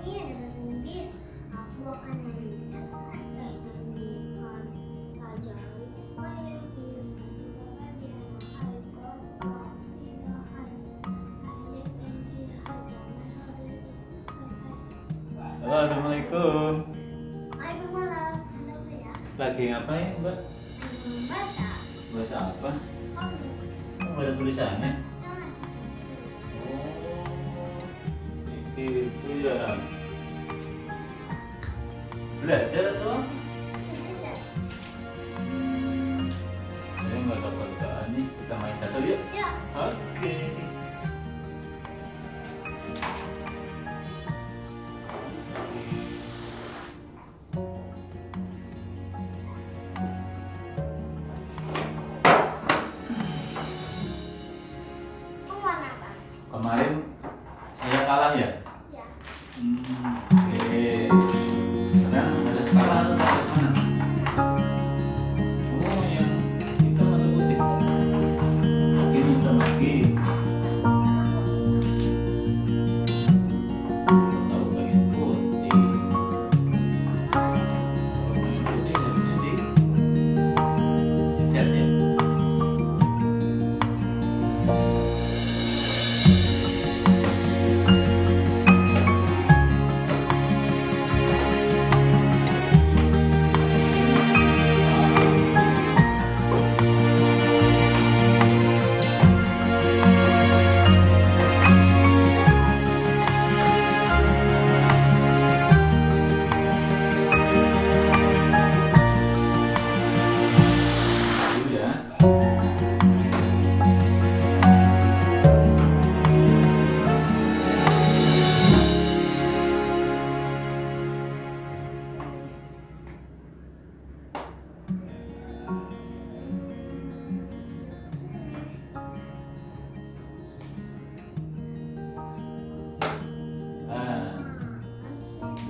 ini ada bahasa Inggris. Aku akan nyanyikan nyanyikan saja. Halo, assalamualaikum. Waalaikumsalam. Halo ya. Lagi ngapain, Mbak? Membaca. Baca apa? Komik. Oh, ada tulisannya. Jangan. Oh, itu ya. Belajar atau? Belajar. Saya nggak tahu bacaan nih. Kita main satu yuk. Ya. Oke. Kamu warna apa? Kemarin saya kalah ya. Ya. Oke. Sekarang ada skala dari mana? Oh, yang hitam atau putih? Oke, hitam lagi. Tahu bagian putih. Kalau bagian putih harusnya dicat ya. Dulu ya. Ah,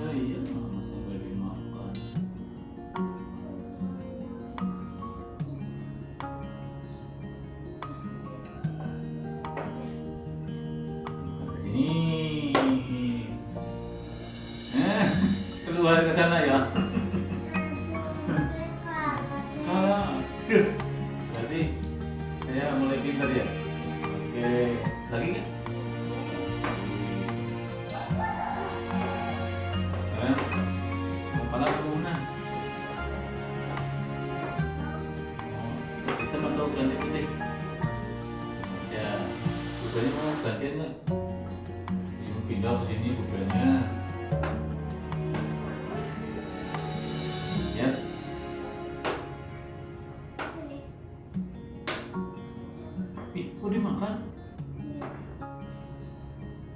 oh iya, sampai dimakan. Ke sini. Keluar ke sana ya. Aduh. Berarti saya mulai pintar ya. Oke, lagi nggak? Sekarang kepala kerumunan. Oh, kita mau tahu ganti putih. Ya, bukannya mau gantian nggak? Bisa pindah ke sini bukannya. Ya. Ih, kok dimakan?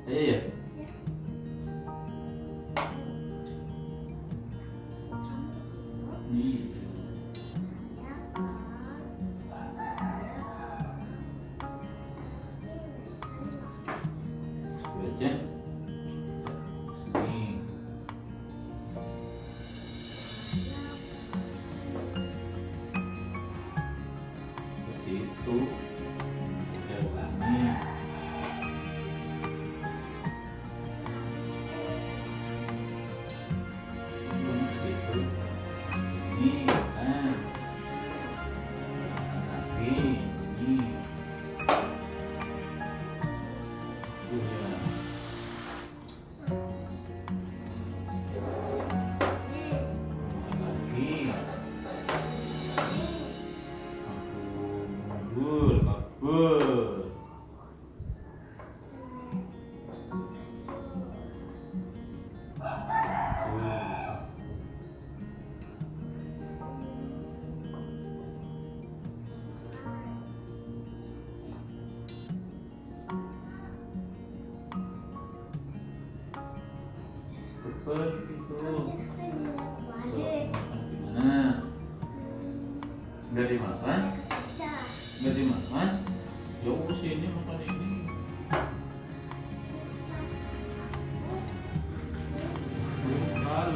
Saya ya? Nih. Aja. Sini. Ke situ. Kita ulangi. Belum ke situ. Sini. Ah. Lagi. Ini. Ya. Lagi. Kabul, kabul. Seperti itu. Makan gimana? Nggak dimakan? Nggak dimakan? Ya udah sini makan ini. Makan.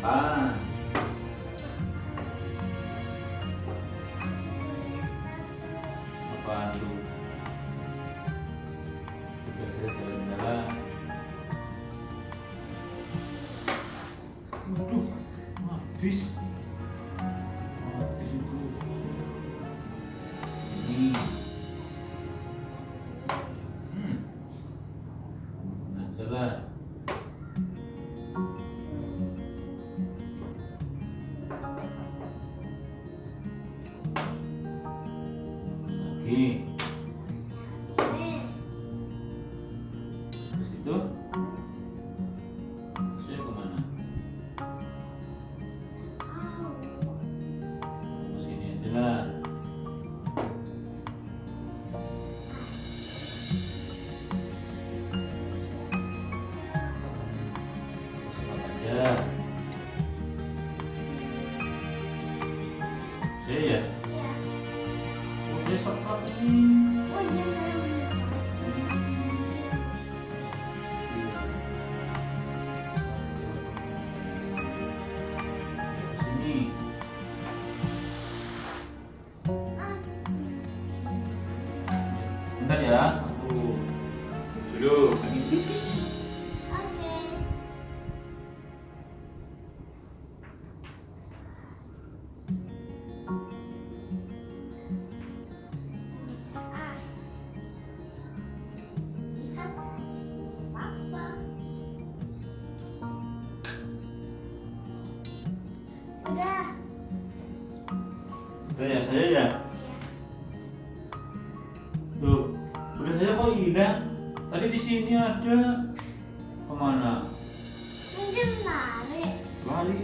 Makan. Apa tuh? Sudah saya jalan-jalan. pipis. Oh, di situ. Ini. Nah, salah. Lagi. Ke situ. Saya kemana? Ke sini aja lah. Sholat aja. Saya ya? Oh, saya sholat nih. Sini. Bentar ya, aku dulu lagi pipis. Udah. Udah ya, saya ya. Tuh, udah saya kok hilang. Tadi di sini ada. Kemana? Mungkin lari. Lari.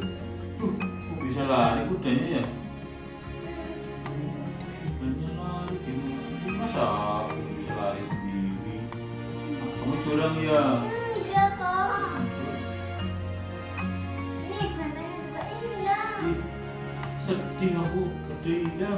Tuh, kok bisa lari kudanya ya? Kudanya lari gimana? Masa aku bisa lari sendiri? Ah, kamu curang ya? Enggak kok. Ini banana juga hilang. Ih, sedih aku, sedih ya.